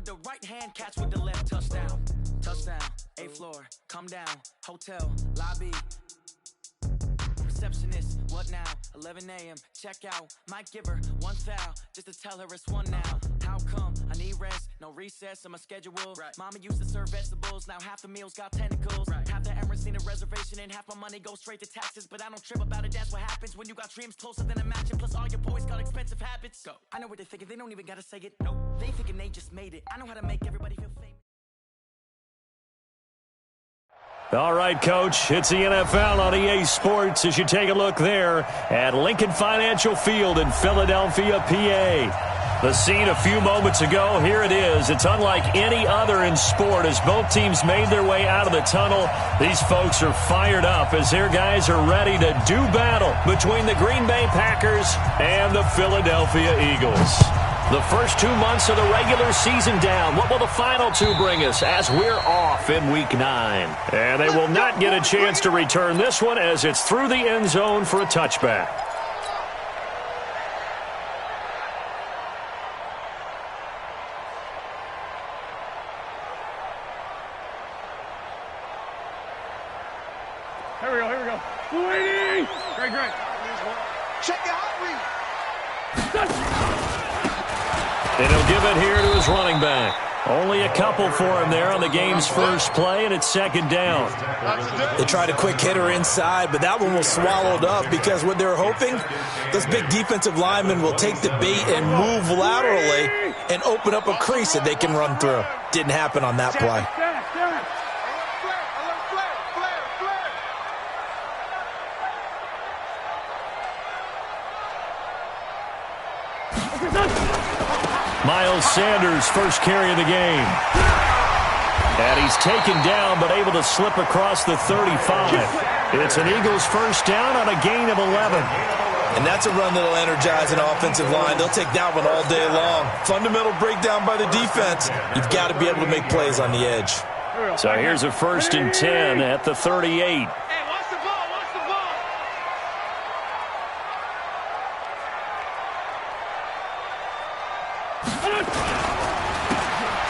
with the right hand, catch with the left. Touchdown, touchdown, 8th floor, come down, hotel, lobby. Receptionist, what now? 11 a.m., check out. Might give her one foul, just to tell her it's one now. How come? I need rest, no recess on my schedule. Right. Mama used to serve vegetables, now half the meals got tentacles. Right. Half the Emirates need a reservation and half my money goes straight to taxes. But I don't trip about it, that's what happens when you got dreams closer than a mansion. Plus all your boys got expensive habits. Go. I know what they're thinking, they don't even gotta say it. Nope. They thinking they just made it. I know how to make everybody feel famous. All right, Coach, it's the NFL on EA Sports as you take a look there at Lincoln Financial Field in Philadelphia, PA. The scene a few moments ago, here it is. It's unlike any other in sport as both teams made their way out of the tunnel. These folks are fired up as their guys are ready to do battle between the Green Bay Packers and the Philadelphia Eagles. The first 2 months of the regular season down. What will the final two bring us as we're off in Week 9? And they will not get a chance to return this one as it's through the end zone for a touchback. Here we go. Waiting! Great. Check your hot read. And he'll give it here to his running back. Only a couple for him there on the game's first play, and it's second down. They tried a quick hitter inside, but that one was swallowed up because what they're hoping, those big defensive linemen will take the bait and move laterally and open up a crease that they can run through. Didn't happen on that play. Miles Sanders, first carry of the game. And he's taken down, but able to slip across the 35. It's an Eagles first down on a gain of 11. And that's a run that'll energize an offensive line. They'll take that one all day long. Fundamental breakdown by the defense. You've got to be able to make plays on the edge. So here's a 1st and 10 at the 38.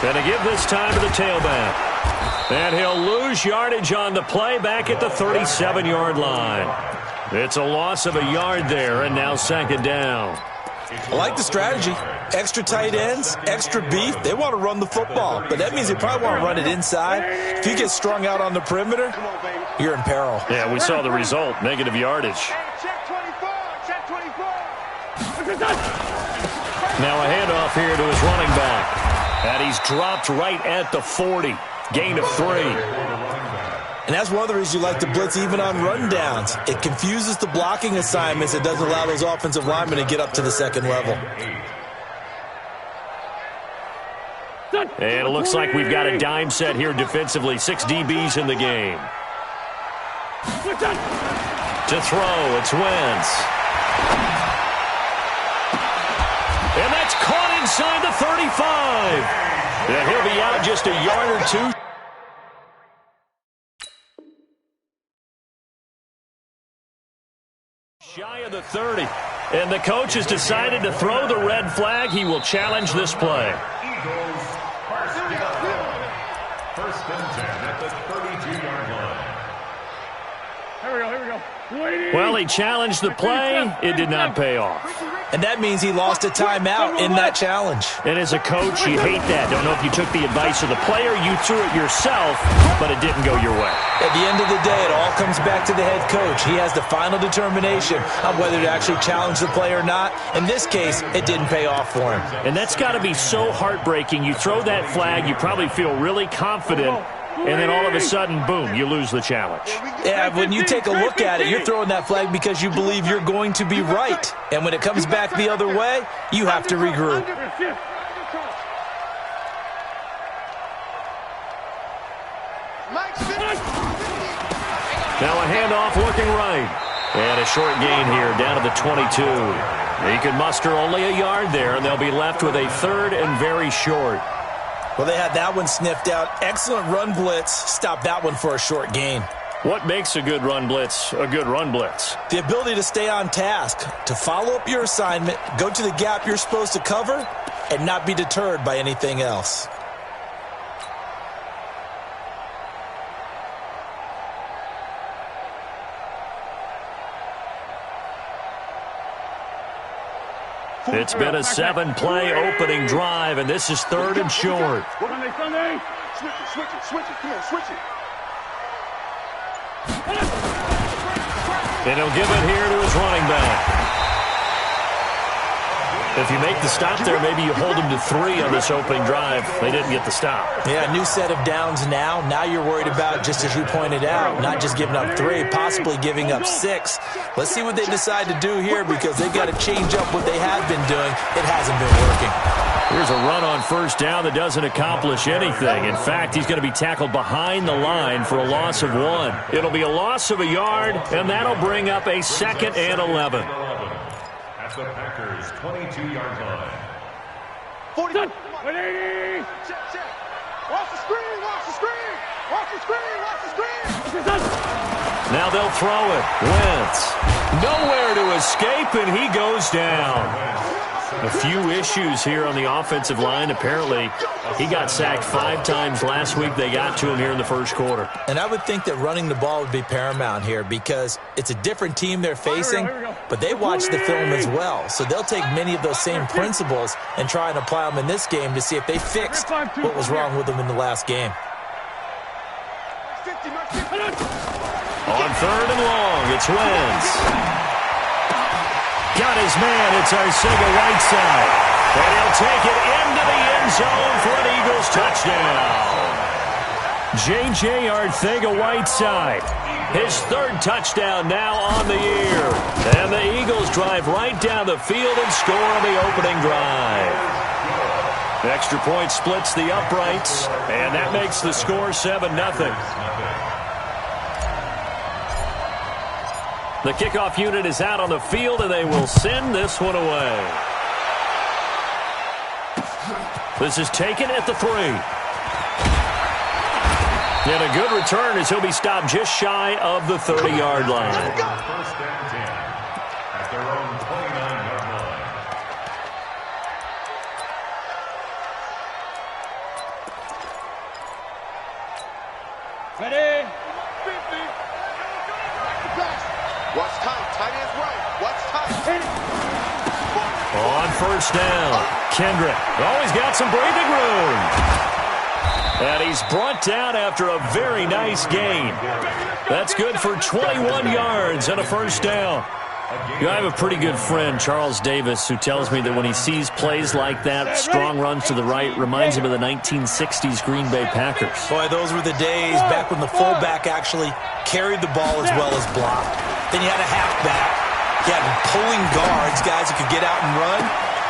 And to give this time to the tailback. And he'll lose yardage on the play back at the 37-yard line. It's a loss of a yard there, and now second down. I like the strategy. Extra tight ends, extra beef. They want to run the football, but that means they probably want to run it inside. If you get strung out on the perimeter, you're in peril. Yeah, we saw the result, negative yardage. Check 24. Now a handoff here to his running back. And he's dropped right at the 40. Gain of 3. And that's one of the reasons you like to blitz even on rundowns. It confuses the blocking assignments. It doesn't allow those offensive linemen to get up to the second level. And it looks like we've got a dime set here defensively. 6 DBs in the game. To throw, it's Wentz. And that's caught inside the 35. And he'll be out just a yard or two. Shy of the 30. And the coach has decided to throw the red flag. He will challenge this play. Eagles, first and 10 at the 32-yard line. Here we go. Waiting. Well, he challenged the play. It did not pay off. And that means he lost a timeout in that challenge. And as a coach, you hate that. Don't know if you took the advice of the player, you threw it yourself, but it didn't go your way. At the end of the day, it all comes back to the head coach. He has the final determination on whether to actually challenge the play or not. In this case, it didn't pay off for him. And that's got to be so heartbreaking. You throw that flag, you probably feel really confident, and then all of a sudden, boom, you lose the challenge. Yeah, when you take a look at it, you're throwing that flag because you believe you're going to be right. And when it comes back the other way, you have to regroup. Now a handoff looking right. And a short gain here down to the 22. He can muster only a yard there, and they'll be left with a 3rd and very short. Well, they had that one sniffed out. Excellent run blitz. Stop that one for a short gain. What makes a good run blitz a good run blitz? The ability to stay on task, to follow up your assignment, go to the gap you're supposed to cover, and not be deterred by anything else. It's been a 7-play opening drive, and this is 3rd and short. Sunday. Switch it. Come on, switch it. And he'll give it here to his running back. If you make the stop there, maybe you hold them to 3 on this opening drive. They didn't get the stop. Yeah, new set of downs now. Now you're worried about, just as you pointed out, not just giving up 3, possibly giving up 6. Let's see what they decide to do here, because they've got to change up what they have been doing. It hasn't been working. Here's a run on 1st down that doesn't accomplish anything. In fact, he's going to be tackled behind the line for a loss of 1. It'll be a loss of a yard, and that'll bring up a 2nd and 11. At the Packers' 22-yard line. 40. Wait. Check. Watch the screen. Now they'll throw it. Wentz. Nowhere to escape, and he goes down. A few issues here on the offensive line. Apparently, he got sacked 5 times last week. They got to him here in the 1st quarter. And I would think that running the ball would be paramount here, because it's a different team they're facing, but they watch the film as well. So they'll take many of those same principles and try and apply them in this game to see if they fixed what was wrong with them in the last game. On 3rd and long, it's Wentz. Got his man, it's Arcega-Whiteside. And he'll take it into the end zone for an Eagles touchdown. J.J. Arcega-Whiteside, his 3rd touchdown now on the year. And the Eagles drive right down the field and score on the opening drive. Extra point splits the uprights, and that makes the score 7-0. The kickoff unit is out on the field, and they will send this one away. This is taken at the 3. And a good return as he'll be stopped just shy of the 30-yard line. 1st and 10 at their own 29-yard line. Ready? Watch tight ends right. Watch tight. On 1st down, Kendrick. Oh, he's got some breathing room. And he's brought down after a very nice gain. That's good for 21 yards and a 1st down. You know, I have a pretty good friend, Charles Davis, who tells me that when he sees plays like that, strong runs to the right, reminds him of the 1960s Green Bay Packers. Boy, those were the days back when the fullback actually carried the ball as well as blocked. Then you had a halfback. You had pulling guards, guys who could get out and run.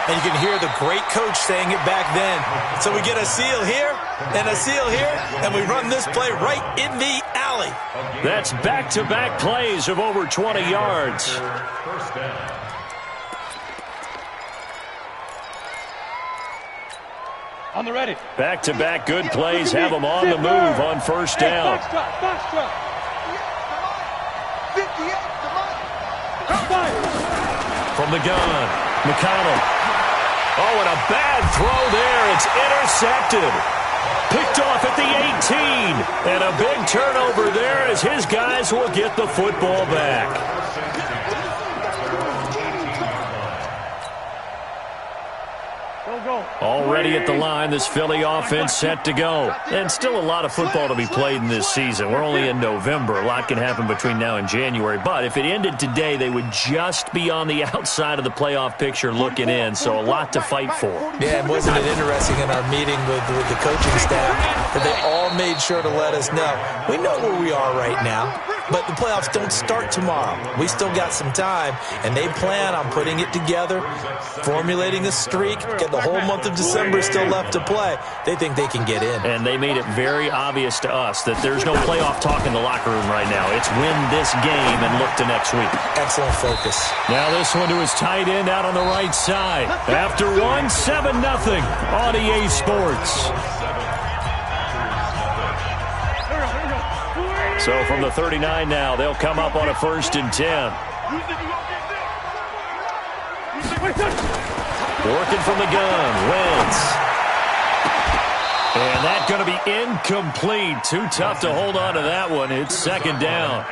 And you can hear the great coach saying it back then. So we get a seal here and a seal here, and we run this play right in the alley. That's back-to-back plays of over 20 yards. 1st down. On the ready. Back-to-back good plays have them on the move on 1st down. Box truck. 58. From the gun, McConnell. Oh, and a bad throw there. It's intercepted. Picked off at the 18. And a big turnover there as his guys will get the football back. Already at the line, this Philly offense set to go. And still a lot of football to be played in this season. We're only in November. A lot can happen between now and January. But if it ended today, they would just be on the outside of the playoff picture looking in. So a lot to fight for. Yeah, and wasn't it interesting in our meeting with the coaching staff that they all made sure to let us know. We know where we are right now, but the playoffs don't start tomorrow. We still got some time, and they plan on putting it together, formulating a streak, get the whole month of December still left to play. They think they can get in. And they made it very obvious to us that there's no playoff talk in the locker room right now. It's win this game and look to next week. Excellent focus. Now this one to his tight end out on the right side. After 7-0 on EA Sports. So from the 39 now, they'll come up on a 1st and 10. Working from the gun, Wentz. And that's going to be incomplete. Too tough to hold on to that one. It's 2nd down.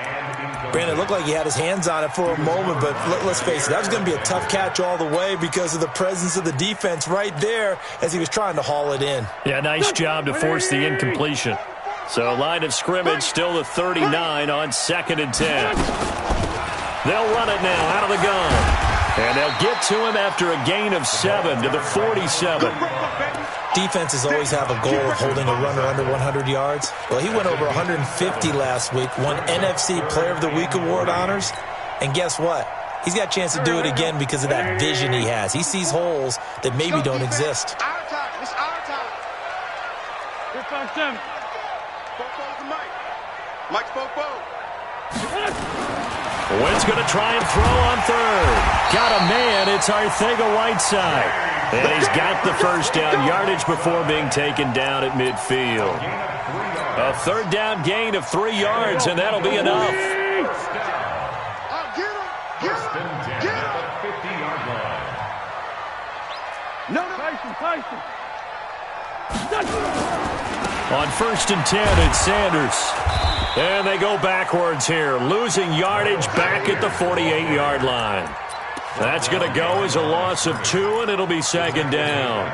Brandon, it looked like he had his hands on it for a moment, but let's face it, that was going to be a tough catch all the way because of the presence of the defense right there as he was trying to haul it in. Yeah, nice job to force the incompletion. So line of scrimmage still the 39 on 2nd and 10. They'll run it now out of the gun. And they'll get to him after a gain of 7 to the 47. Defenses always have a goal of holding a runner under 100 yards. Well, he went over 150 last week, won NFC Player of the Week award honors. And guess what? He's got a chance to do it again because of that vision he has. He sees holes that maybe don't exist. Our time. It's our time. Here comes Tim. Spoke to Mike. Mike spoke. Wentz going to try and throw on 3rd. Got a man. It's Arcega-Whiteside. And he's got the first down yardage before being taken down at midfield. A 3rd down gain of 3 yards, and that'll be enough. Get him. No. Tyson. On 1st and 10, it's Sanders. And they go backwards here, losing yardage back at the 48-yard line. That's going to go as a loss of 2, and it'll be 2nd down.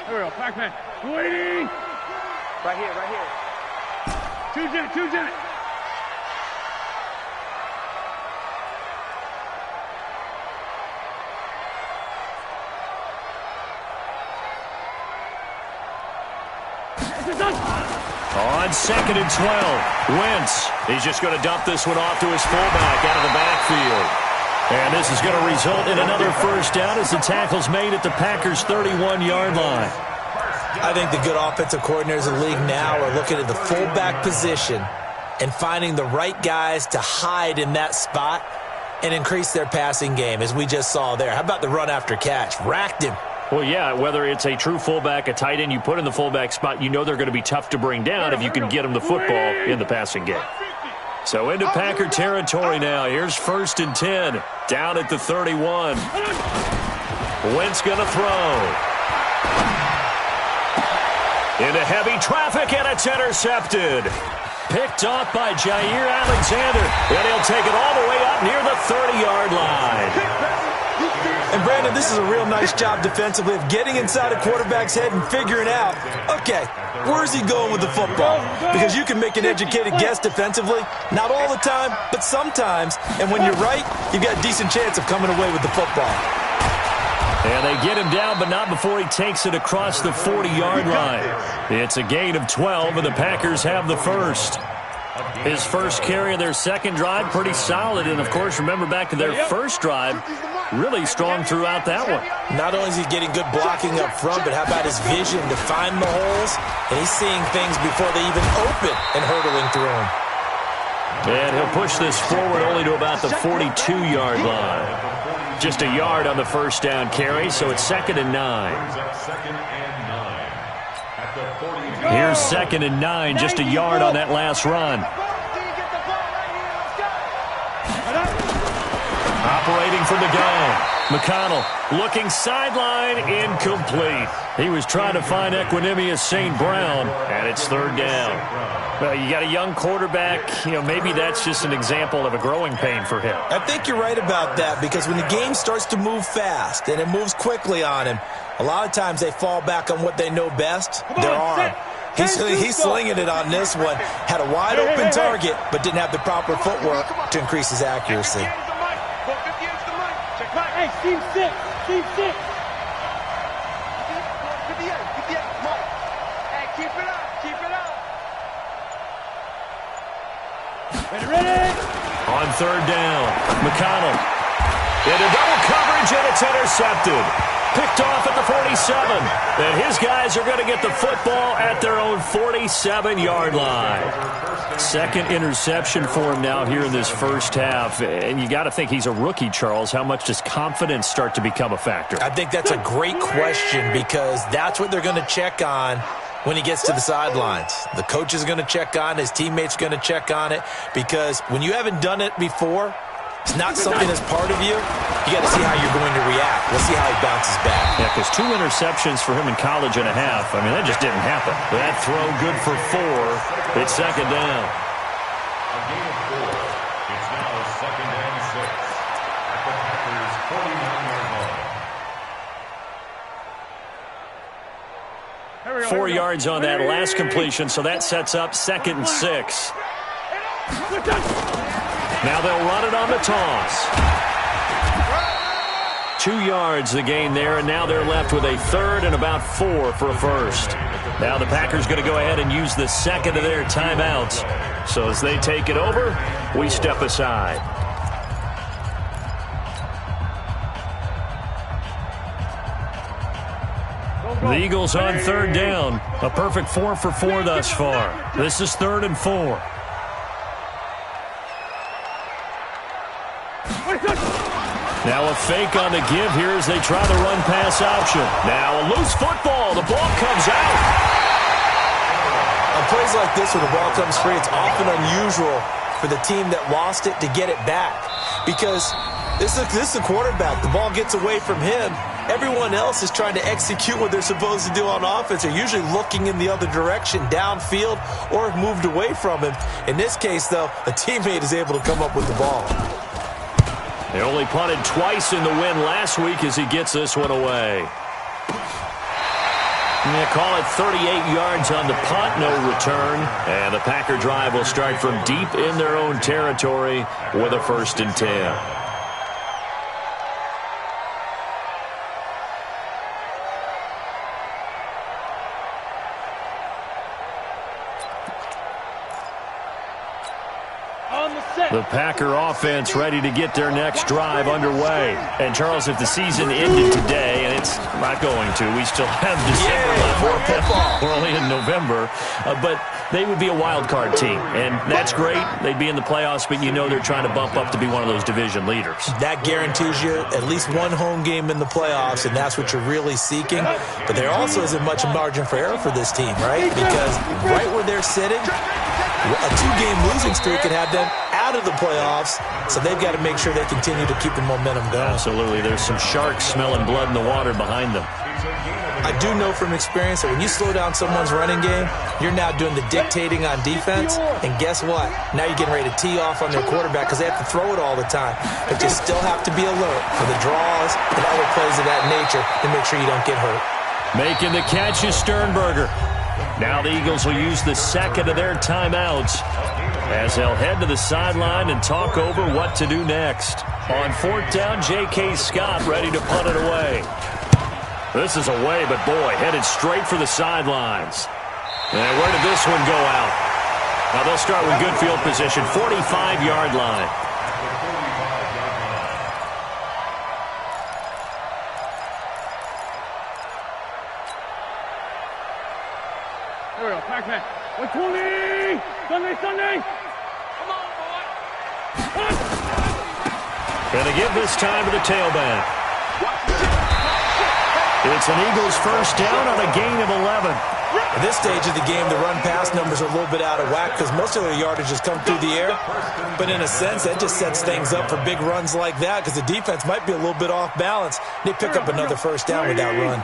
Here we go, Pac-Man. Waiting. Right here. Choose in it. On 2nd and 12, Wentz. He's just going to dump this one off to his fullback out of the backfield. And this is going to result in another first down as the tackle's made at the Packers' 31-yard line. I think the good offensive coordinators in the league now are looking at the fullback position and finding the right guys to hide in that spot and increase their passing game, as we just saw there. How about the run after catch? Racked him. Well, yeah, whether it's a true fullback, a tight end you put in the fullback spot, you know they're going to be tough to bring down if you can get them the football in the passing game. So into Packer territory now. Here's 1st and 10, down at the 31. Wentz going to throw. Into heavy traffic, and it's intercepted. Picked off by Jair Alexander, and he'll take it all the way up near the 30-yard line. And, Brandon, this is a real nice job defensively of getting inside a quarterback's head and figuring out, okay, where's he going with the football? Because you can make an educated guess defensively, not all the time, but sometimes. And when you're right, you've got a decent chance of coming away with the football. And they get him down, but not before he takes it across the 40-yard line. It's a gain of 12, and the Packers have the first. His first carry of their second drive, pretty solid. And, of course, remember back to their first drive, really strong throughout that one. Not only is he getting good blocking up front, but how about his vision to find the holes? And he's seeing things before they even open and hurtling through them. And he'll push this forward only to about the 42-yard line. Just a yard on the first down carry, so it's 2nd and 9. Here's 2nd and 9, just a yard on that last run. Operating from the gun. McConnell looking sideline, incomplete. He was trying to find Equanimous St. Brown, and it's 3rd down. Well, you got a young quarterback. Maybe that's just an example of a growing pain for him. I think you're right about that, because when the game starts to move fast and it moves quickly on him, a lot of times they fall back on what they know best, their arm. He's slinging it on this one. Had a wide-open target, but didn't have the proper footwork to increase his accuracy. Hey, team 6. Team 6. Hey, keep it up. Ready. On 3rd down, McConnell. Into double coverage, and it's intercepted. Picked off at the 47. And his guys are going to get the football at their own 47-yard line. Second interception for him now here in this first half. And you got to think he's a rookie, Charles. How much does confidence start to become a factor? I think that's a great question, because that's what they're going to check on when he gets to the sidelines. The coach is going to check on it. His teammates are going to check on it, because when you haven't done it before, it's not something that's part of you. you got to see how you're going to react. We'll see how he bounces back. Yeah, because 2 interceptions for him in college and a half. I mean, that just didn't happen. That throw good for 4. It's second down. A gain of 4. It's now second and 6 at the Packers' 49-yard line. 4 yards on that last completion, so that sets up second and 6. Now they'll run it on the toss. 2 yards the gain there, and now they're left with a third and about 4 for a first. Now the Packers going to go ahead and use the second of their timeouts. So as they take it over, we step aside. The Eagles on third down. A perfect 4 for 4 thus far. This is 3rd and 4. Now a fake on the give here as they try the run-pass option. Now a loose football. The ball comes out. On plays like this when the ball comes free, it's often unusual for the team that lost it to get it back. Because this is a quarterback. The ball gets away from him. Everyone else is trying to execute what they're supposed to do on offense. They're usually looking in the other direction, downfield, or moved away from him. In this case, though, a teammate is able to come up with the ball. They only punted twice in the win last week as he gets this one away. They call it 38 yards on the punt, no return. And the Packer drive will start from deep in their own territory with a 1st and 10. The Packer offense ready to get their next drive underway. And, Charles, if the season ended today, and it's not going to, we still have December left. We're only in November. But they would be a wild card team. And that's great. They'd be in the playoffs, but you know they're trying to bump up to be one of those division leaders. That guarantees you at least one home game in the playoffs, and that's what you're really seeking. But there also isn't much margin for error for this team, right? Because right where they're sitting, a 2-game losing streak could have them out of the playoffs, so they've got to make sure they continue to keep the momentum going. Absolutely. There's some sharks smelling blood in the water behind them. I do know from experience that when you slow down someone's running game, you're now doing the dictating on defense, and guess what? Now you're getting ready to tee off on their quarterback because they have to throw it all the time. But you still have to be alert for the draws and other plays of that nature to make sure you don't get hurt. Making the catch is Sternberger. Now the Eagles will use the second of their timeouts as they'll head to the sideline and talk over what to do next. On 4th down, J.K. Scott ready to punt it away. This is away, but boy, headed straight for the sidelines. And where did this one go out? Now they'll start with good field position, 45-yard line. There we go, Pac-Man. 120! Sunday! Come on, boy! Gonna give this time to the tailback. It's an Eagles 1st down on a gain of 11. At this stage of the game, the run-pass numbers are a little bit out of whack because most of their yardage has come through the air. But in a sense, that just sets things up for big runs like that because the defense might be a little bit off balance. They pick up another 1st down with that run.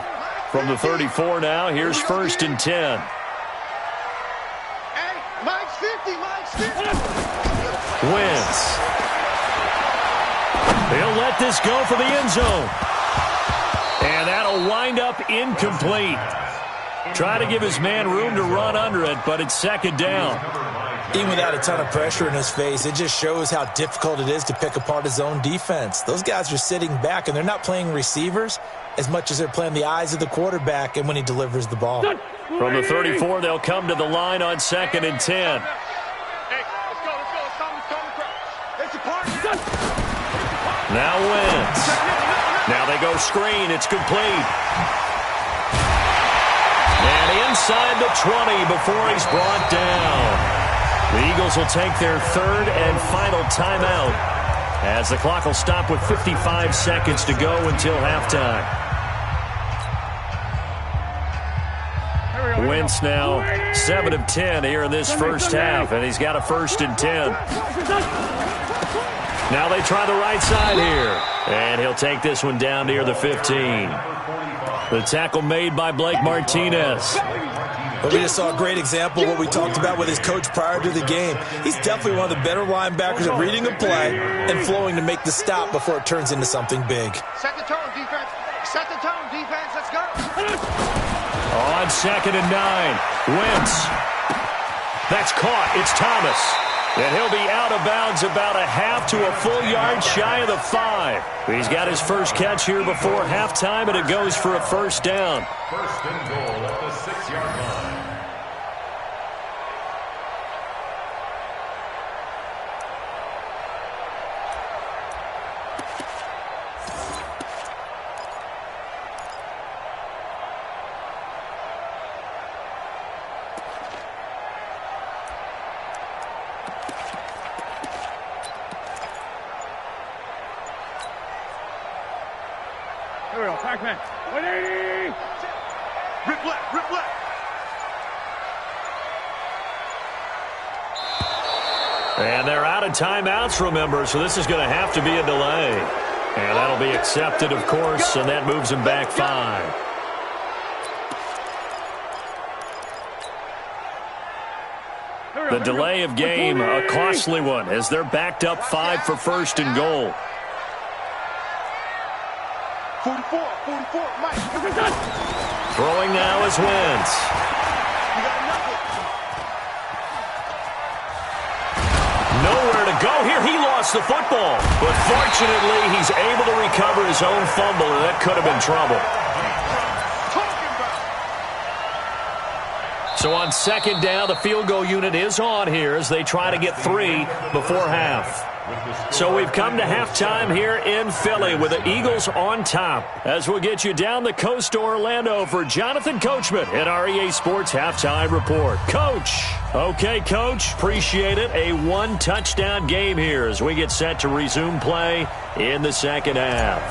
From the 34 now, here's 1st and 10. Mike's 50, Mike's 50. Wentz. They'll let this go for the end zone. And that'll wind up incomplete. Try to give his man room to run under it, but it's 2nd down. Even without a ton of pressure in his face, it just shows how difficult it is to pick apart his own defense. Those guys are sitting back, and they're not playing receivers as much as they're playing the eyes of the quarterback and when he delivers the ball. From the 34, they'll come to the line on 2nd and 10. Now Wentz. Now they go screen. It's complete. And inside the 20 before he's brought down. The Eagles will take their 3rd and final timeout as the clock will stop with 55 seconds to go until halftime. Wentz now 7 of 10 here in this 1st half, and he's got a 1st and 10. Now they try the right side here. And he'll take this one down near the 15. The tackle made by Blake Martinez. But we just saw a great example of what we talked about with his coach prior to the game. He's definitely one of the better linebackers at reading a play and flowing to make the stop before it turns into something big. Set the tone, defense. Set the tone, defense. Let's go. On 2nd and 9. Wentz. That's caught. It's Thomas. And he'll be out of bounds about a half to a full yard shy of the 5. He's got his first catch here before halftime, and it goes for a first down. First and goal at the 6-yard line. Here we go, Pac-Man. 180! Rip left, rip left. And they're out of timeouts, remember, so this is going to have to be a delay. And that'll be accepted, of course, and that moves them back 5. The delay of game, a costly one, as they're backed up 5 for first and goal. 44, Mike. Throwing now is Wentz. Nowhere to go here. He lost the football. But fortunately, he's able to recover his own fumble, and that could have been trouble. So on 2nd down, the field goal unit is on here as they try to get 3 before half. So we've come to halftime here in Philly with the Eagles on top. As we'll get you down the coast to Orlando for Jonathan Coachman at our EA Sports Halftime Report. Coach. Okay, Coach. Appreciate it. A 1-touchdown game here as we get set to resume play in the second half.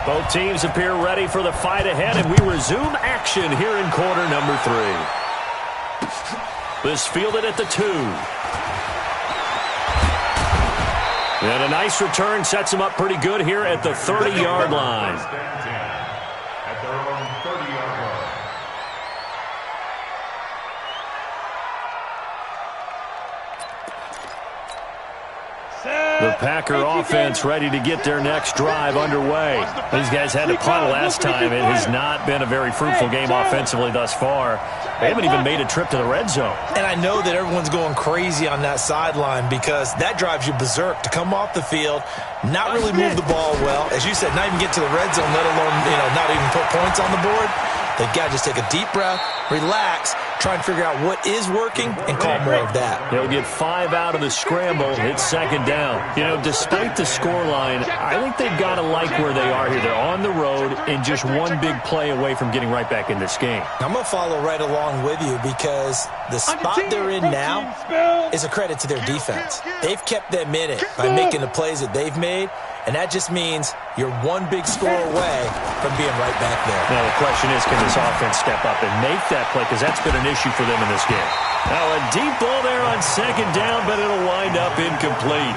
Both teams appear ready for the fight ahead, and we resume action here in quarter number 3. This fielded at the 2. And a nice return sets him up pretty good here at the 30-yard line. At their own 30-yard line. The Packer offense ready to get their next drive underway. These guys had to punt last time. It has not been a very fruitful game offensively thus far. They haven't even made a trip to the red zone. And I know that everyone's going crazy on that sideline because that drives you berserk to come off the field, not really move the ball well. As you said, not even get to the red zone, let alone, not even put points on the board. They've got to just take a deep breath, relax, try and figure out what is working, and call more of that. They'll get 5 out of the scramble. It's 2nd down. Despite the scoreline, I think they've got to like where they are here. They're on the road and just one big play away from getting right back in this game. I'm going to follow right along with you because the spot they're in now is a credit to their defense. They've kept them in it by making the plays that they've made, and that just means you're one big score away from being right back there. Now, the question is, can this offense step up and make that play? Because that's been an issue for them in this game. Now, a deep ball there on 2nd down, but it'll wind up incomplete.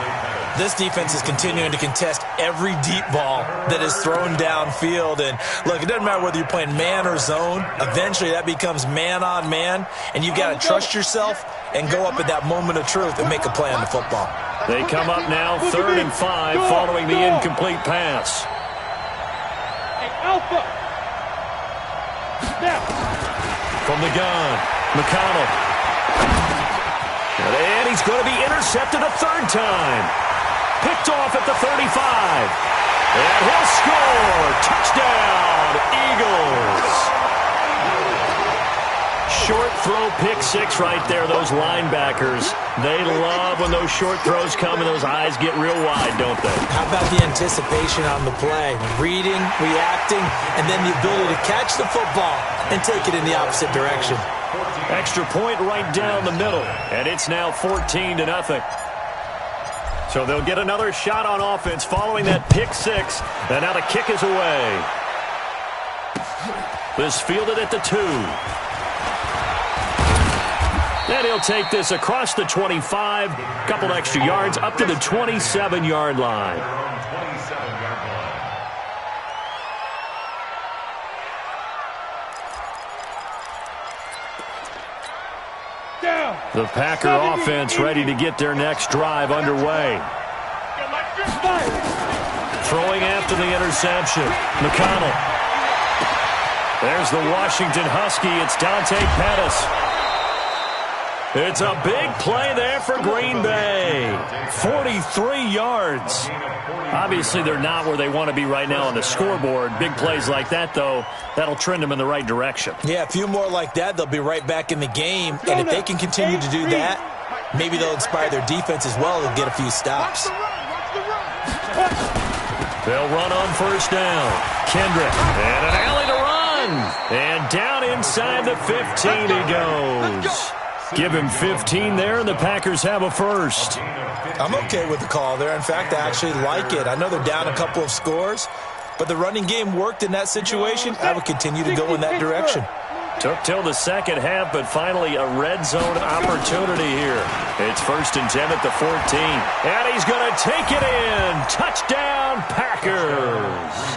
This defense is continuing to contest every deep ball that is thrown downfield. And, look, it doesn't matter whether you're playing man or zone. Eventually, that becomes man on man, and you've got to trust yourself and go up at that moment of truth and make a play on the football. They come up now 3rd and 5 following the incomplete pass. Hey, Alpha. Now. From the gun, McConnell. And he's going to be intercepted a 3rd time. Picked off at the 35. And he'll score. Touchdown, Eagles. Short throw, pick 6 right there. Those linebackers, they love when those short throws come and those eyes get real wide, don't they? How about the anticipation on the play? Reading, reacting, and then the ability to catch the football and take it in the opposite direction. Extra point right down the middle, and it's now 14-0. So they'll get another shot on offense following that pick 6, and now the kick is away. This fielded at the 2. And he'll take this across the 25, a couple extra yards, up to the 27-yard line. The Packer offense ready to get their next drive underway. Throwing after the interception. McConnell. There's the Washington Husky. It's Dante Pettis. It's a big play there for Green Bay. 43 yards. Obviously, they're not where they want to be right now on the scoreboard. Big plays like that, though, that'll trend them in the right direction. Yeah, a few more like that, they'll be right back in the game. And if they can continue to do that, maybe they'll inspire their defense as well and get a few stops. They'll run on first down. Kendrick. And an alley to run. And down inside the 15 he goes. Give him 15 there, and the Packers have a first. I'm okay with the call there. In fact, I actually like it. I know they're down a couple of scores, but the running game worked in that situation. I would continue to go in that direction. Took till the second half, but finally a red zone opportunity here. It's 1st and 10 at the 14. And he's going to take it in. Touchdown, Packers.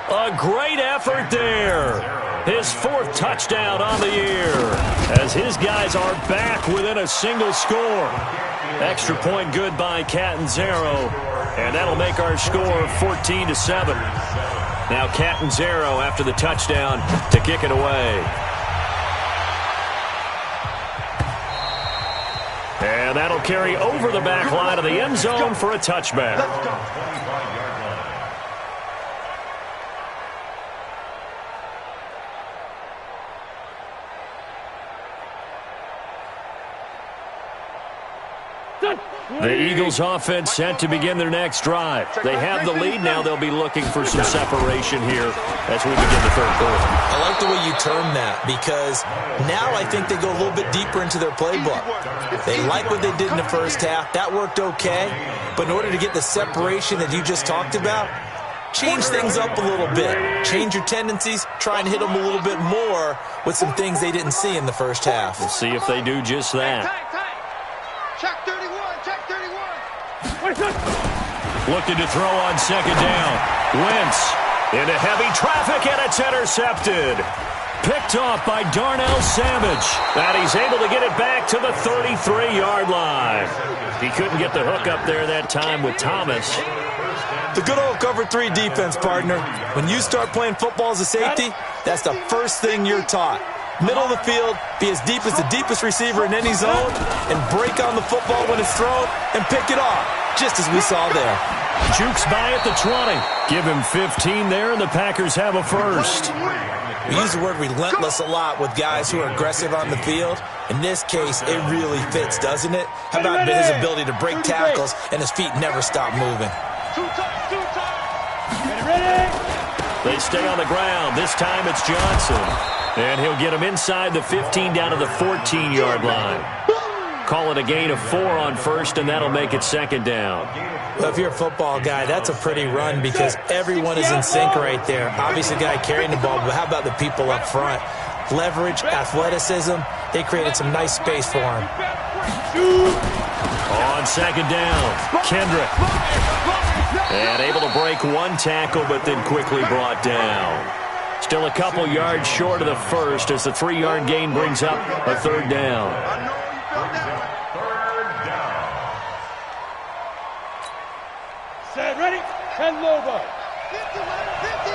A great effort there. His 4th touchdown on the year as his guys are back within a single score. Extra point good by Catanzaro, and that'll make our score 14-7. Now Catanzaro after the touchdown to kick it away. And that'll carry over the back line of the end zone for a touchback. The Eagles offense set to begin their next drive. They have the lead now. They'll be looking for some separation here as we begin the third quarter. I like the way you term that because now I think they go a little bit deeper into their playbook. They like what they did in the first half. That worked okay. But in order to get the separation that you just talked about, change things up a little bit. Change your tendencies. Try and hit them a little bit more with some things they didn't see in the first half. We'll see if they do just that. Check 31, check 31. Looking to throw on second down. Wentz into heavy traffic, and it's intercepted. Picked off by Darnell Savage. And he's able to get it back to the 33-yard line. He couldn't get the hook up there that time with Thomas. The good old cover 3 defense, partner. When you start playing football as a safety, that's the first thing you're taught. Middle of the field, be as deep as the deepest receiver in any zone, and break on the football when it's thrown, and pick it off, just as we saw there. Jukes by at the 20. Give him 15 there, and the Packers have a first. We use the word relentless a lot with guys who are aggressive on the field. In this case, it really fits, doesn't it? How about his ability to break tackles, and his feet never stop moving? They stay on the ground. This time it's Johnson. And he'll get him inside the 15 down to the 14-yard line. Call it a gain of 4 on first, and that'll make it second down. Well, if you're a football guy, that's a pretty run because everyone is in sync right there. Obviously, the guy carrying the ball, but how about the people up front? Leverage, athleticism, they created some nice space for him. On second down, Kendrick. And able to break one tackle, but then quickly brought down. Still a couple yards short of the first as the 3-yard gain brings up a third down. Set, ready, and Lobo. 50, 50.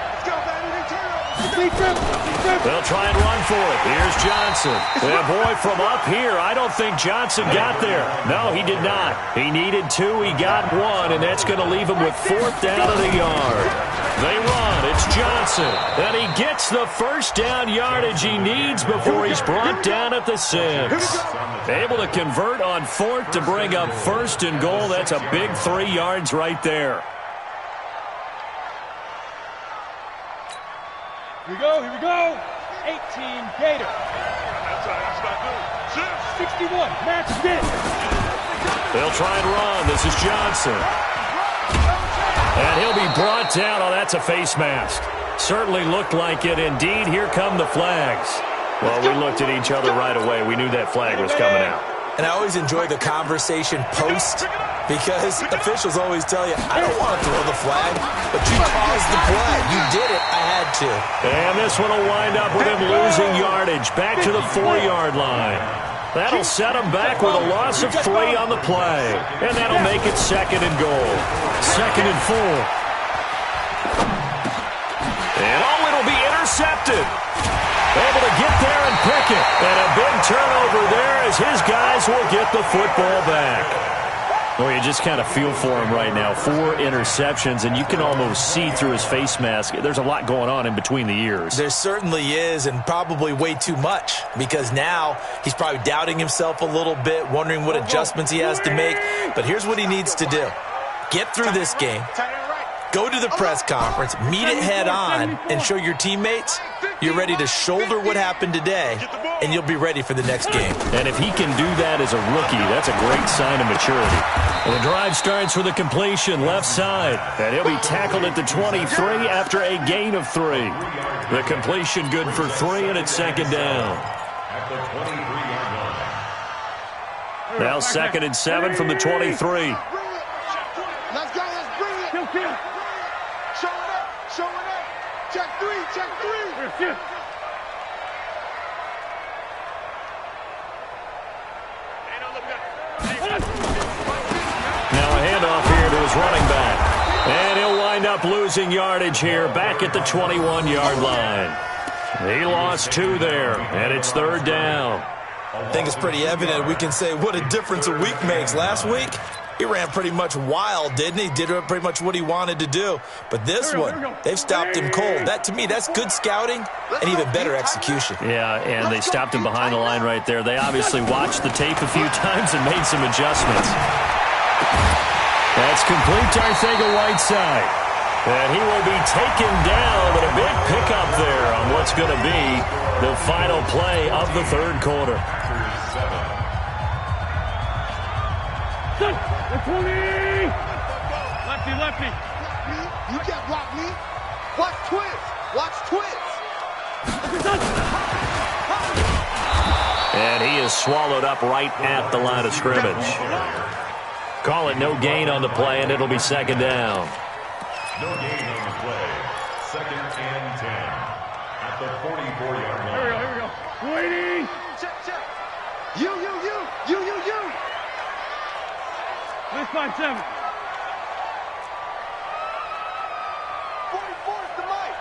Let's go, baby. They'll try and run for it. Here's Johnson. And boy, from up here, I don't think Johnson got there. No, he did not. He needed 2. He got 1, and that's going to leave him with 4th down at a yard. They run. It's Johnson. And he gets the first down yardage he needs before he's brought down at the 6. Able to convert on 4th to bring up 1st and goal. That's a big 3 yards right there. Here we go. 18 Gator. That's not good. 61, Max Dick. They'll try and run. This is Johnson. And he'll be brought down. Oh, that's a face mask. Certainly looked like it. Indeed, here come the flags. Well, we looked at each other right away. We knew that flag was coming out. And I always enjoy the conversation post because officials always tell you, I don't want to throw the flag, but you caused the play. You did it. I had to. And this one will wind up with him losing yardage back to the 4-yard line. That'll set him back with a loss of 3 on the play. And that'll make it 2nd and goal. 2nd and 4. And it'll be intercepted. Able to get there and pick it. And a big turnover there as his guys will get the football back. Well, you just kind of feel for him right now. 4 interceptions, and you can almost see through his face mask. There's a lot going on in between the ears. There certainly is, and probably way too much, because now he's probably doubting himself a little bit, wondering what adjustments he has to make. But here's what he needs to do. Get through this game. Go to the press conference, meet it head on, and show your teammates you're ready to shoulder what happened today, and you'll be ready for the next game. And if he can do that as a rookie, that's a great sign of maturity. Well, the drive starts with a completion left side, and he'll be tackled at the 23 after a gain of 3. The completion good for 3, and it's 2nd down. At the 23-yard line. Now 2nd and 7 from the 23. Let's go, let's bring it. Show it up, show it up. Check 3, check 3. Now a handoff here to his running back. And he'll wind up losing yardage here back at the 21-yard line. He lost 2 there, and it's 3rd down. I think it's pretty evident. We can say what a difference a week makes. Last week, he ran pretty much wild, didn't he? Did pretty much what he wanted to do. But this one, they've stopped him cold. That, to me, that's good scouting and even better execution. Yeah, and they stopped him behind the line right there. They obviously watched the tape a few times and made some adjustments. That's complete to Arcega-Whiteside. And he will be taken down, but a big pickup there on what's going to be the final play of the 3rd quarter. Lefty, lefty. You can't block me. Watch twins. Watch twins. And he is swallowed up right at the line of scrimmage. Call it no gain on the play, and it'll be 2nd down. No gain on the play. 2nd and 10. At the 44-yard line. Here we go. Waiting. Check, check. You. This 5-7. 44's the mic.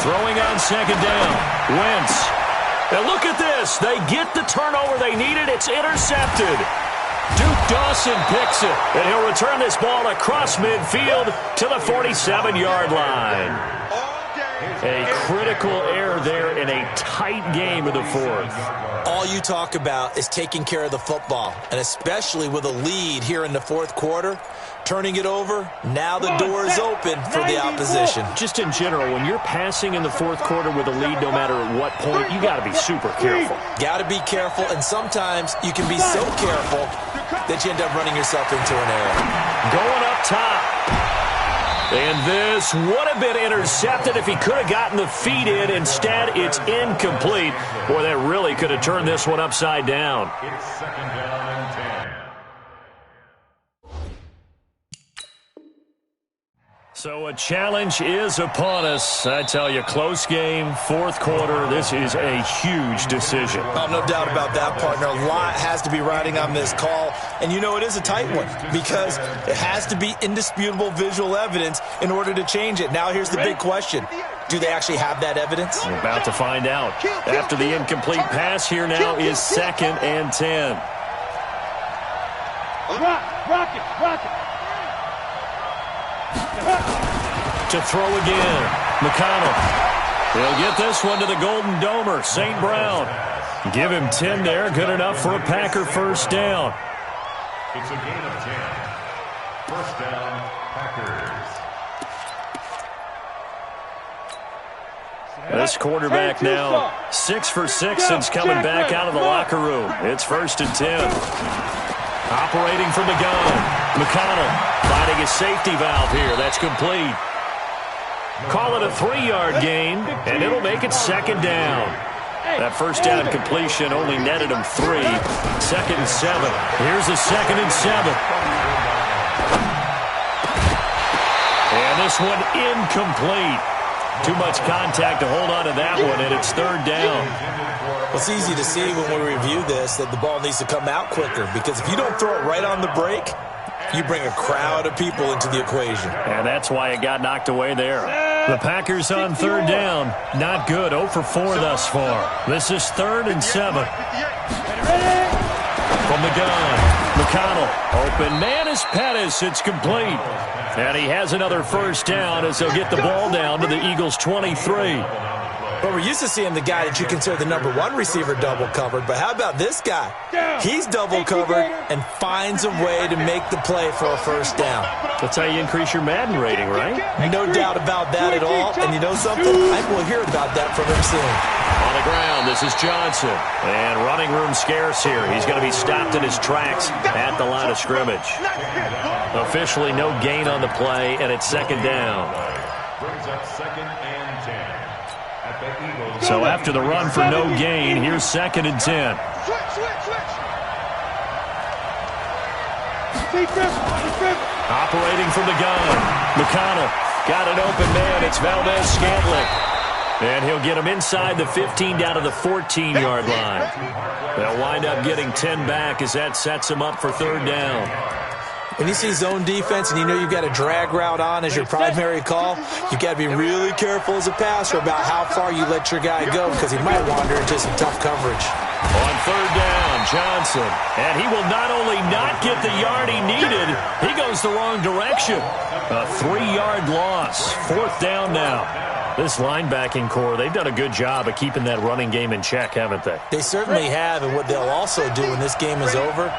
Throwing on 2nd down. Wentz. And look at this. They get the turnover they needed. It's intercepted. Duke Dawson picks it, and he'll return this ball across midfield to the 47-yard line. A critical error there in a tight game of the 4th. All you talk about is taking care of the football, and especially with a lead here in the 4th quarter, turning it over, now the door is open for the opposition. Just in general, when you're passing in the 4th quarter with a lead, no matter at what point, you got to be super careful. Got to be careful, and sometimes you can be so careful that you end up running yourself into an error. Going up top. And this would have been intercepted if he could have gotten the feet in. Instead, it's incomplete. Boy, that really could have turned this one upside down. It's 2nd down and 10. So a challenge is upon us. I tell you, close game, 4th quarter. This is a huge decision. Oh, no doubt about that, partner. A lot has to be riding on this call. And you know it is a tight one because it has to be indisputable visual evidence in order to change it. Now here's the big question. Do they actually have that evidence? We're about to find out. After the incomplete pass, here now is 2nd and 10. Rock it. To throw again. McConnell. He'll get this one to the Golden Domer, St. Brown. Give him 10 there. Good enough for a Packer 1st down. It's a gain of 10. 1st down, Packers. This quarterback now 6 for 6 since coming back out of the locker room. It's 1st and 10. Operating from the gun. McConnell finding his safety valve here. That's complete. Call it a 3-yard gain, and it'll make it second down. That first down completion only netted him 3. Second and 7. Here's a second and 7. And this one incomplete. Too much contact to hold on to that one, and it's third down. Well, it's easy to see when we review this that the ball needs to come out quicker, because if you don't throw it right on the break, you bring a crowd of people into the equation. And that's why it got knocked away there. The Packers on third down. Not good. 0 for 4 thus far. This is third and 7. From the gun, McConnell. Open man is Pettis. It's complete. And he has another first down as they'll get the ball down to the Eagles' 23. But we're used to seeing the guy that you consider the #1 receiver double covered. But how about this guy? He's double covered and finds a way to make the play for a first down. That's how you increase your Madden rating, right? No doubt about that at all. And you know something? I think we'll hear about that from him soon. On the ground, this is Johnson. And running room scarce here. He's going to be stopped in his tracks at the line of scrimmage. Officially no gain on the play, and it's second down. Brings up second and 10. At the Eagles. So after the run for no gain, here's second and 10. Operating from the gun. McConnell got an open man. It's Valdez-Scantling. And he'll get him inside the 15 down to the 14-yard line. They'll wind up getting 10 back as that sets him up for third down. When you see zone defense and you know you've got a drag route on as your primary call, you've got to be really careful as a passer about how far you let your guy go, because he might wander into some tough coverage. On third down, Johnson. And he will not only not get the yard he needed, he goes the wrong direction. A 3-yard loss. Fourth down now. This linebacking core, they've done a good job of keeping that running game in check, haven't they? They certainly have, and what they'll also do when this game is over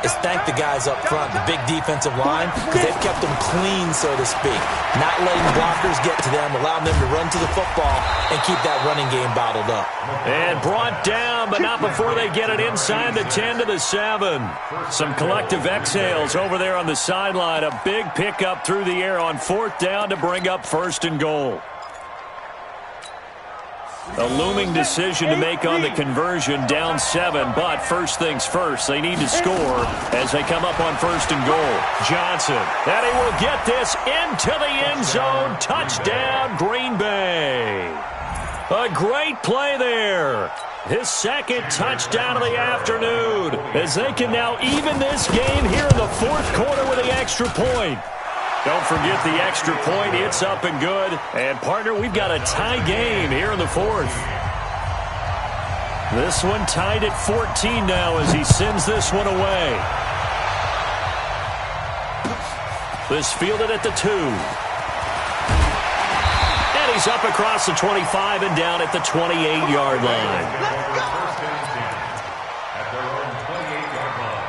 is thank the guys up front, the big defensive line, because they've kept them clean, so to speak. Not letting blockers get to them, allowing them to run to the football and keep that running game bottled up. And brought down, but not before they get it inside the 10 to the 7. Some collective exhales over there on the sideline. A big pickup through the air on fourth down to bring up first and goal. A looming decision to make on the conversion, down 7, but first things first, they need to score as they come up on first and goal. Johnson, and he will get this into the end zone. Touchdown, Green Bay. A great play there. His second touchdown of the afternoon as they can now even this game here in the fourth quarter with the extra point. Don't forget the extra point. It's up and good. And, partner, we've got a tie game here in the fourth. This one tied at 14 now as he sends this one away. This fielded at the 2. And he's up across the 25 and down at the 28-yard line. At their own 28-yard line.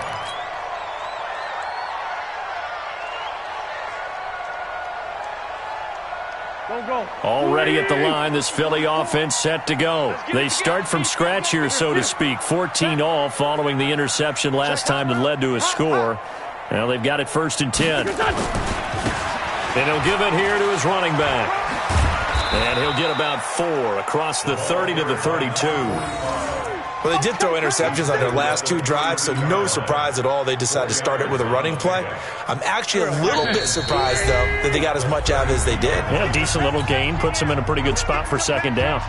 Already at the line, this Philly offense set to go. They start from scratch here, so to speak. 14 all following the interception last time that led to a score. Now they've got it first and 10. And he'll give it here to his running back. And he'll get about 4 across the 30 to the 32. Well, they did throw interceptions on their last 2 drives, so no surprise at all they decided to start it with a running play. I'm actually a little bit surprised, though, that they got as much out of it as they did. Yeah, decent little gain. Puts them in a pretty good spot for second down.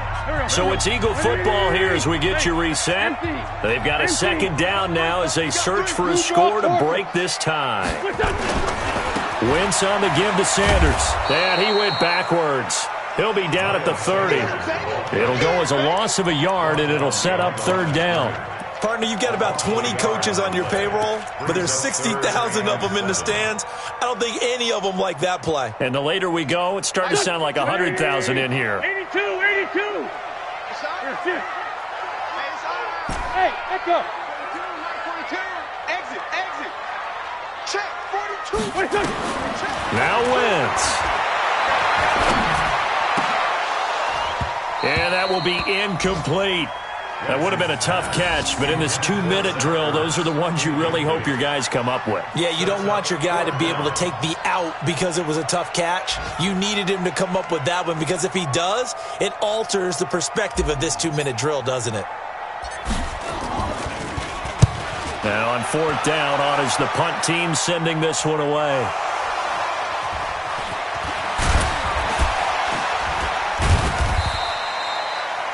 So it's Eagle football here as we get you reset. They've got a second down now as they search for a score to break this tie. Wentz on the give to Sanders. And he went backwards. He'll be down at the 30. It'll go as a loss of a yard, and it'll set up third down. Partner, you've got about 20 coaches on your payroll, but there's 60,000 of them in the stands. I don't think any of them like that play. And the later we go, it's starting to sound like 100,000 in here. 82. Hey, let's go. 42. Exit. Check. 42. Now Wentz. And that will be incomplete. That would have been a tough catch, but in this 2-minute drill, those are the ones you really hope your guys come up with. Yeah, you don't want your guy to be able to take the out because it was a tough catch. You needed him to come up with that one because if he does, it alters the perspective of this 2-minute drill, doesn't it? Now on 4th down, on is the punt team sending this one away.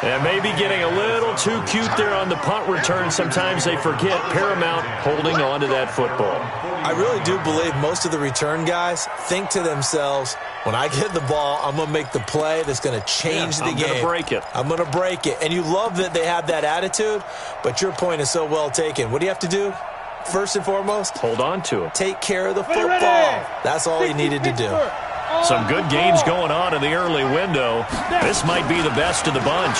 And maybe getting a little too cute there on the punt return. Sometimes they forget paramount holding on to that football. I really do believe most of the return guys think to themselves, when I get the ball, I'm going to make the play that's going to change the game. I'm going to break it. I'm going to break it. And you love that they have that attitude, but your point is so well taken. What do you have to do? First and foremost, hold on to it. Take care of the football. That's all you needed to do. Some good games going on in the early window. This might be the best of the bunch.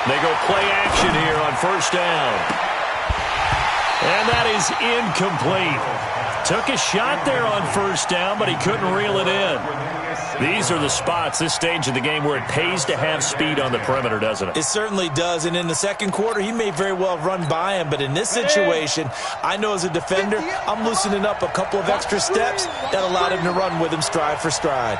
They go play action here on 1st down. And that is incomplete. Took a shot there on 1st down, but he couldn't reel it in. These are the spots, this stage of the game, where it pays to have speed on the perimeter, doesn't it? It certainly does, and in the second quarter, he may very well run by him, but in this situation, I know as a defender, I'm loosening up a couple of extra steps that allowed him to run with him stride for stride.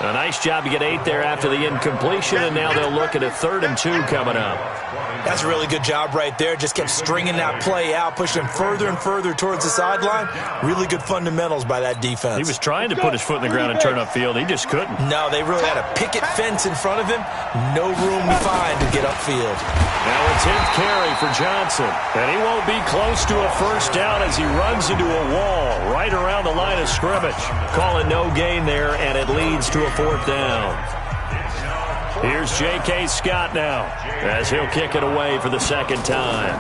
A nice job to get 8 there after the incompletion, and now they'll look at a 3rd and 2 coming up. That's a really good job right there. Just kept stringing that play out, pushing him further and further towards the sideline. Really good fundamentals by that defense. He was trying to put his foot in the ground and turn upfield. He just couldn't. No, they really had a picket fence in front of him. No room to find to get upfield. Now a 10th carry for Johnson. And he won't be close to a 1st down as he runs into a wall right around the line of scrimmage. Calling no gain there, and it leads to a 4th down. Here's J.K. Scott now as he'll kick it away for the 2nd time.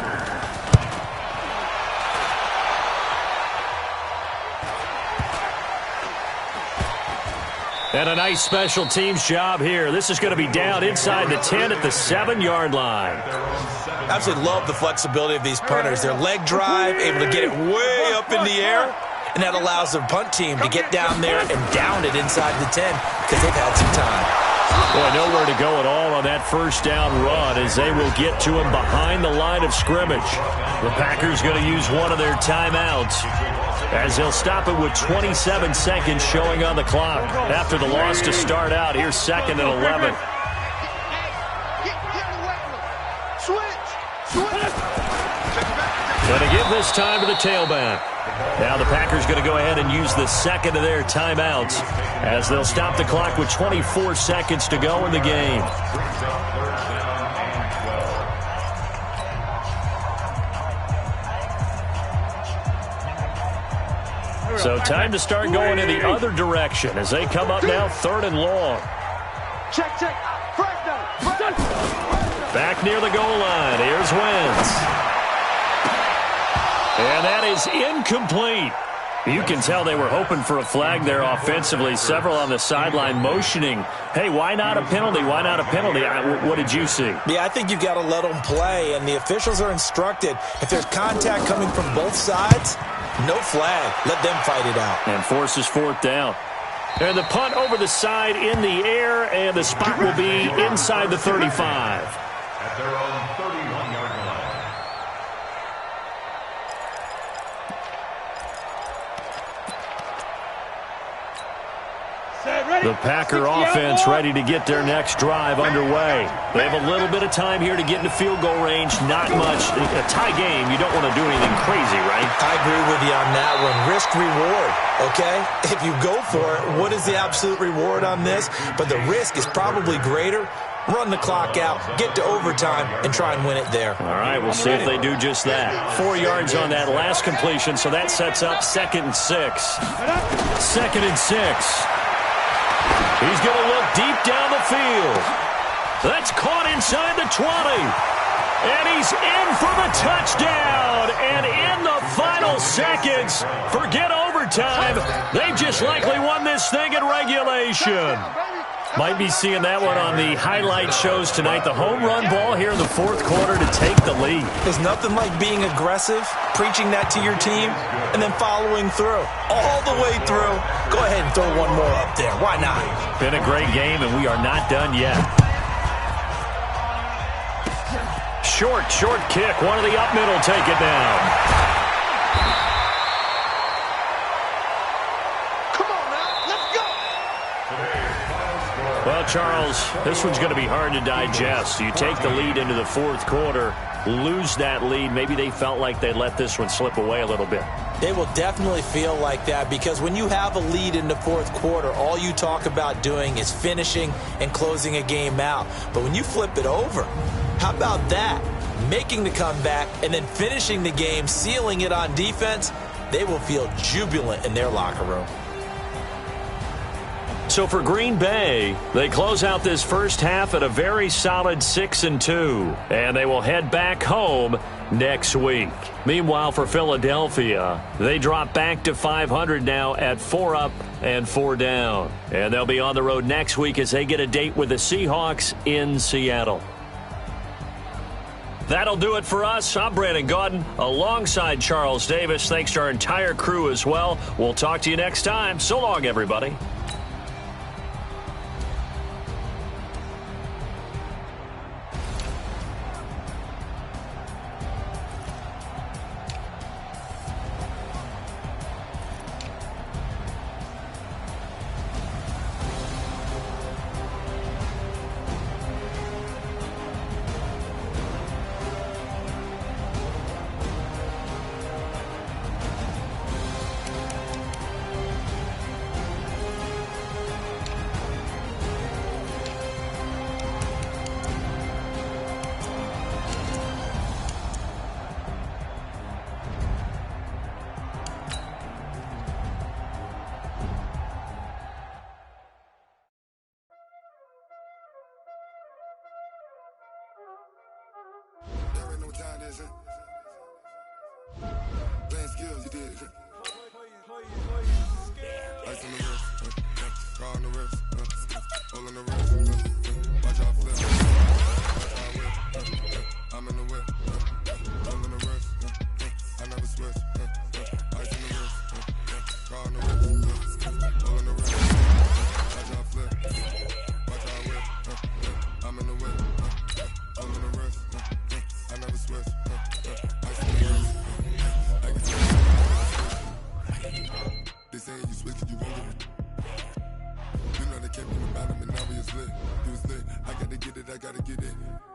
And a nice special teams job here. This is going to be down inside the 10 at the 7-yard line. Absolutely love the flexibility of these punters. Their leg drive, able to get it way up in the air, and that allows the punt team to get down there and down it inside the 10 because they've had some time. Boy, nowhere to go at all on that 1st down run as they will get to him behind the line of scrimmage. The Packers going to use one of their timeouts as they'll stop it with 27 seconds showing on the clock. After the loss to start out, here's 2nd and 11. Going to give this time to the tailback. Now the Packers going to go ahead and use the 2nd of their timeouts as they'll stop the clock with 24 seconds to go in the game. So time to start going in the other direction as they come up now 3rd and long. Check. Back near the goal line. Here's Wentz. And that is incomplete. You can tell they were hoping for a flag there offensively. Several on the sideline motioning, hey, why not a penalty? Why not a penalty? What did you see? Yeah, I think you've got to let them play, and the officials are instructed. If there's contact coming from both sides, no flag. Let them fight it out. And forces 4th down. And the punt over the side in the air, and the spot will be inside the 35. At their own 31-yard line. The Packer offense ready to get their next drive underway. They have a little bit of time here to get into field goal range. Not much. A tie game, you don't want to do anything crazy, right? I agree with you on that one. Risk-reward, okay? If you go for it, what is the absolute reward on this? But the risk is probably greater. Run the clock out, get to overtime, and try and win it there. All right, we'll see if they do just that. 4 yards on that last completion, so that sets up 2nd and 6. 2nd and 6. He's going to look deep down the field. That's caught inside the 20. And he's in for the touchdown. And in the final seconds, forget overtime. They've just likely won this thing in regulation. Might be seeing that one on the highlight shows tonight. The home run ball here in the fourth quarter to take the lead. There's nothing like being aggressive, preaching that to your team, and then following through. All the way through. Go ahead and throw one more up there. Why not? Been a great game, and we are not done yet. Short kick. One of the up middle, take it down. Come on now, let's go. Well, Charles, this one's going to be hard to digest. You take the lead into the fourth quarter, lose that lead. Maybe they felt like they let this one slip away a little bit. They will definitely feel like that because when you have a lead in the fourth quarter, all you talk about doing is finishing and closing a game out. But when you flip it over, how about that? Making the comeback and then finishing the game, sealing it on defense, they will feel jubilant in their locker room. So for Green Bay, they close out this first half at a very solid 6-2, and they will head back home next week. Meanwhile, for Philadelphia, they drop back to 500 now at 4 up and 4 down. And they'll be on the road next week as they get a date with the Seahawks in Seattle. That'll do it for us. I'm Brandon Gaudin alongside Charles Davis. Thanks to our entire crew as well. We'll talk to you next time. So long, everybody. Playing skills, you did. Ice on the wrist, car on the wrist, hole in the wrist, watch out flip, watch out whip, I'm in the whip, hole in the wrist, I never switch, ice on the wrist, car on the wrist, hole in the wrist, watch out flip, watch out whip, I'm in the whip, hole in the wrist, I never switch, ice on the wrist. They say you switch it, you won't get it. You know they kept me in the bottom and now we was lit. You was lit, I gotta get it, I gotta get it.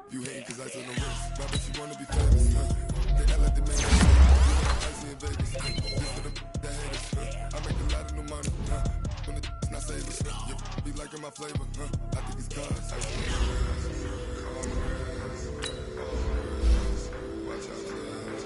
You hate cause I took no risk. Why bet you wanna be famous, huh? They act like they made it. You know I'm icy in Vegas. This for the that haters, I make a lot of new money, when it's not savers, you be liking my flavor, I think it's cause I see the wrist, on the wrist, watch out for this.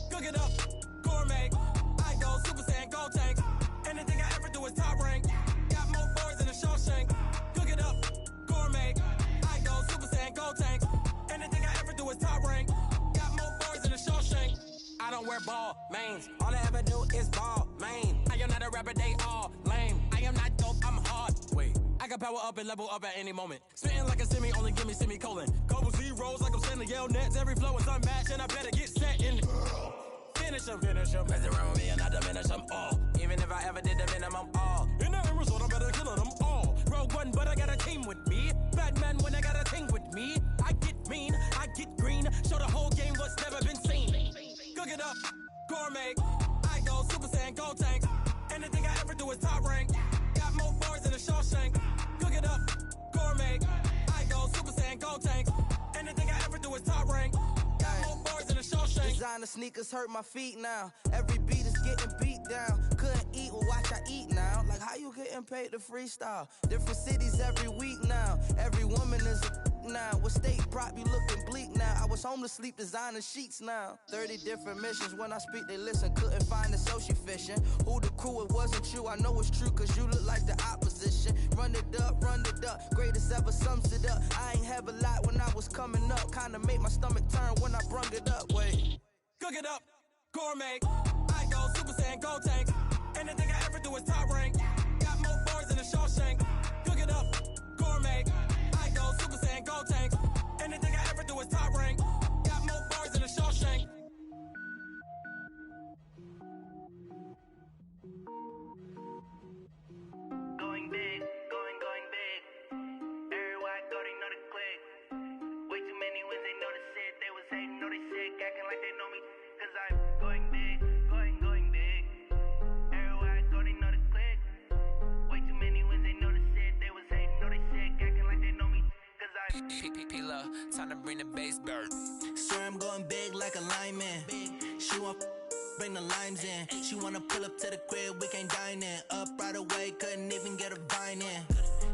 Cook it up, gourmet. I go Super Saiyan, gold tank. Anything I ever do is top rank. Got more boards than a Shawshank. Cook it up, gourmet. I go Super Saiyan, gold tank. Anything I ever do is top rank. Got more boards than a Shawshank. I don't wear ball mains. All I ever do is ball main. I am not a rapper, they all lame. I am not dope, I'm hard. Wait, I can power up and level up at any moment. Spitting like a semi, only give me semicolon. Couple zeros like I'm sending yell nets. Every flow is unmatched and I better get set in. Finish them. Mess around with me and I diminish them all. Even if I ever did the minimum all. In the end result, I'm better killing them all. Rogue One, but I got a team with me. Batman when I got a team with me. I get mean, I get green. Show the whole game what's never been seen. Cook it up, gourmet. I go Super Saiyan, gold tank. Anything I ever do is top rank. Got more bars than a Shawshank. Cook it up, gourmet. I go Super Saiyan, gold tank. Anything I ever do is top rank. Got more bars than a Shawshank. Designer sneakers hurt my feet now. Every beat is getting beat down. Couldn't eat, well watch I eat now. Like how you getting paid to freestyle? Different cities every week now. Every woman is a now. What state prop you looking bleak now? I was home to sleep designing sheets now. 30 different missions. When I speak they listen. Couldn't find the social fishing. Who the crew, it wasn't you. I know it's true cause you look like the opposition. Run it up. Greatest ever sums it up. I ain't have a lot when I was coming up. Kinda made my stomach turn when I brung it up. Wait. Cook it up, gourmet. I go Super Saiyan, gold tank. Anything I ever do is top rank. Got more bars than a Shawshank. Cook it up, gourmet. I go Super Saiyan, gold tank. Anything I ever do is top rank. Got more bars than a Shawshank. Going big, going big. Everywhere I go, they know the click. Way too many wins, they know the shit. They was hating, know they sick, acting like they know me. Cause I'm going big, going big. Everywhere I go, they know the click. Way too many wins, they know the shit. They was hating, know they sick, acting like they know me. Cause I'm P-P-P-Love, time to bring the bass bird. Swear I'm going big like a lineman. She want bring the limes in. She wanna pull up to the crib, we can't dine in. Up right away, couldn't even get a vine in.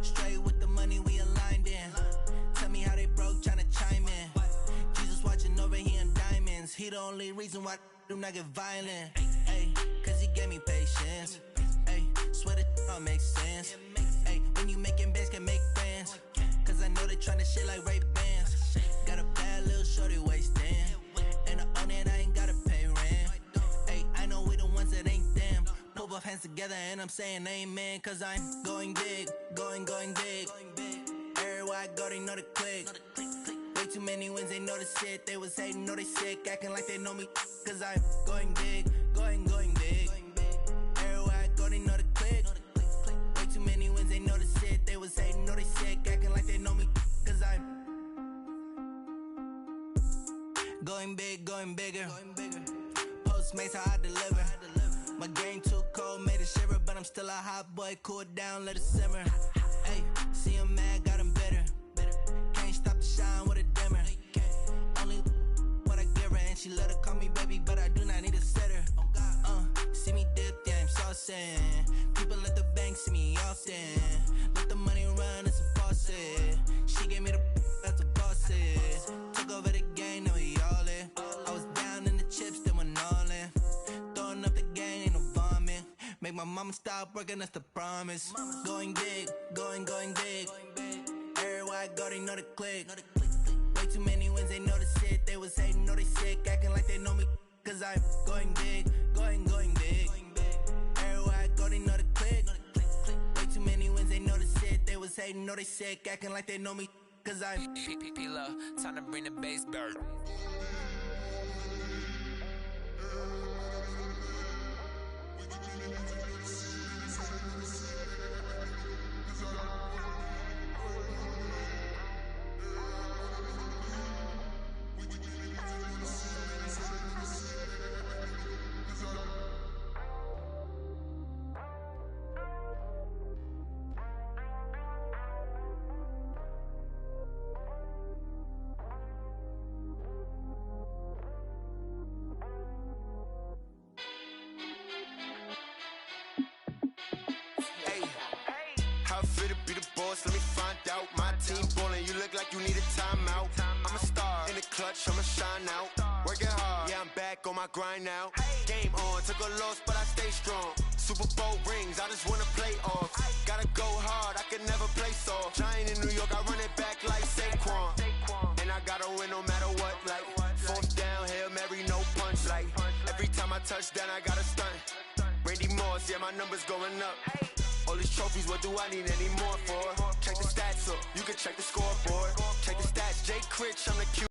Straight with the money we aligned in. Tell me how they broke, tryna chime in. Jesus watching over here in diamonds. He the only reason why do not get violent. Ay, cause he gave me patience. Ay, swear that all makes sense. Ay, when you making bands, can make friends. Cause I know they tryna shit like Ray Bans. Got a bad little shorty wasting. And I own it, I ain't gotta pay rent. Ay, I know we the ones that ain't them. Pull both hands together and I'm saying amen. Cause I'm going big, going big. Everywhere I go, they know the click. Way too many wins, they know the shit. They was hating, know they sick, acting like they know me. Cause I'm going big, going big. Everywhere I go, they know the click. Way too many wins, they know the shit. They was hating, know they sick, acting like they know me. Cause I'm going big, going bigger. Postmates, how I deliver. My game too cold, made it shiver. But I'm still a hot boy, cool it down, let it simmer. Hey, see him mad, got him bitter. Can't stop the shine with a dimmer. Only what I give her, and she let her call me baby, but I do not need a sitter. See me dip, yeah, I'm saucing. People at the bank see me often. Let the money run, it's a faucet. She gave me the that's a boss it. Took over the game, now we all in. I was down in the chips, then went all in. Throwing up the game, ain't no vomit. Make my mama stop working, that's the promise. Going big, going big. Everywhere I go, they know the click. Way too many wins, they know the shit. They was hating, know they sick, acting like they know me. Cause I'm going big, going big. Everywhere I go, they know the click. Way too many wins, they know the shit. They was hating, know they sick, acting like they know me. Cause I'm P-P-P-Love, time to bring the bass bird. boss, let me find out. My team ballin', you look like you need a timeout. I'm a star, in the clutch, I'ma shine out. Working hard, yeah, I'm back on my grind now. Game on, took a loss, but I stay strong. Super Bowl rings, I just wanna play off. Gotta go hard, I can never play soft. Giant in New York, I run it back like Saquon. And I gotta win no matter what, like fourth down, Hail Mary, no punch. Like every time I touch down, I gotta stunt. Randy Moss, yeah, my numbers going up. All these trophies, what do I need any more for? Check the stats up, you can check the scoreboard. Check the stats, Jay Critch, I'm the Q.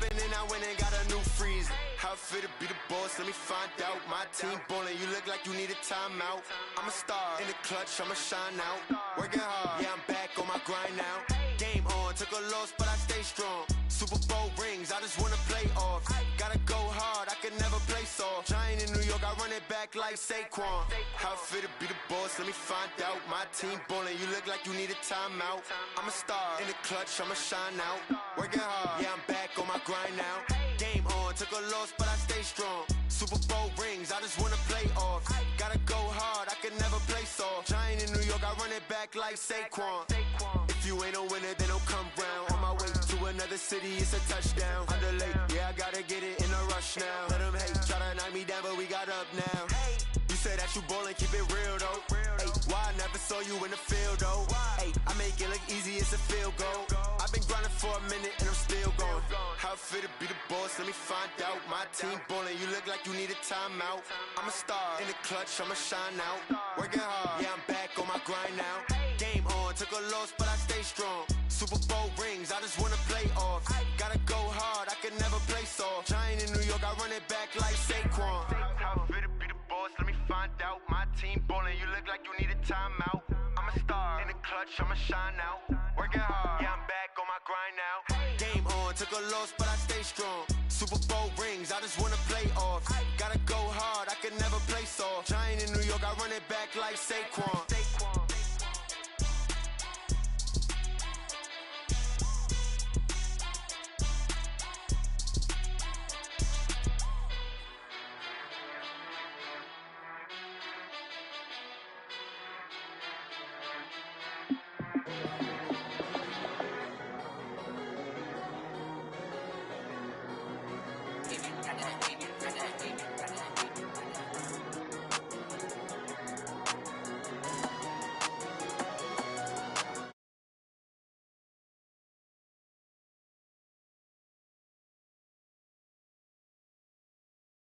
And I went and got a new freeze. How it feel to be the boss, let me find out. My team ballin', you look like you need a timeout. I'm a star, in the clutch, I'ma shine out. Working hard, yeah, I'm back on my grind now. Game on, took a loss, but I stay strong. Super Bowl rings, I just wanna play off. Gotta go hard, I can never play soft. Giant in New York, I run it back like Saquon. How it feel to be the boss, let me find out. My team ballin', you look like you need a timeout. I'm a star, in the clutch, I'ma shine out. Working hard, yeah, I'm back on my grind now. Game on, took a loss, but I stay strong. Super Bowl rings, I just wanna play off. Gotta go hard, I can never play soft. Giant in New York, I run it back like Saquon. If you ain't a winner, then don't come round. On my way to another city, it's a touchdown. Underlay, yeah, I gotta get it in a rush now. Let them hate, try to knock me down, but we got up now. You said that you ballin', keep it real though. Hey, why I never saw you in the field though? Hey, I make it look easy, it's a field goal. I've been grinding for a minute and I'm still going. How it feel to be the boss, let me find out. My team ballin', you look like you need a timeout. I'm a star, in the clutch, I'ma shine out. Working hard, yeah, I'm back on my grind now. Game on, took a loss, but I stay strong. Super Bowl rings, I just wanna play off. Gotta go hard, I can never play soft. Giant in New York, I run it back like Saquon. How it feel to be the boss, let me find out. My team ballin', you look like you need a timeout. I'm a star, in the clutch, I'ma shine out. Working hard, yeah, I'm back on my grind now. Game on, took a loss, but I stay strong. Super Bowl rings, I just wanna play off. Gotta go hard, I can never play soft. Giant in New York, I run it back like Saquon.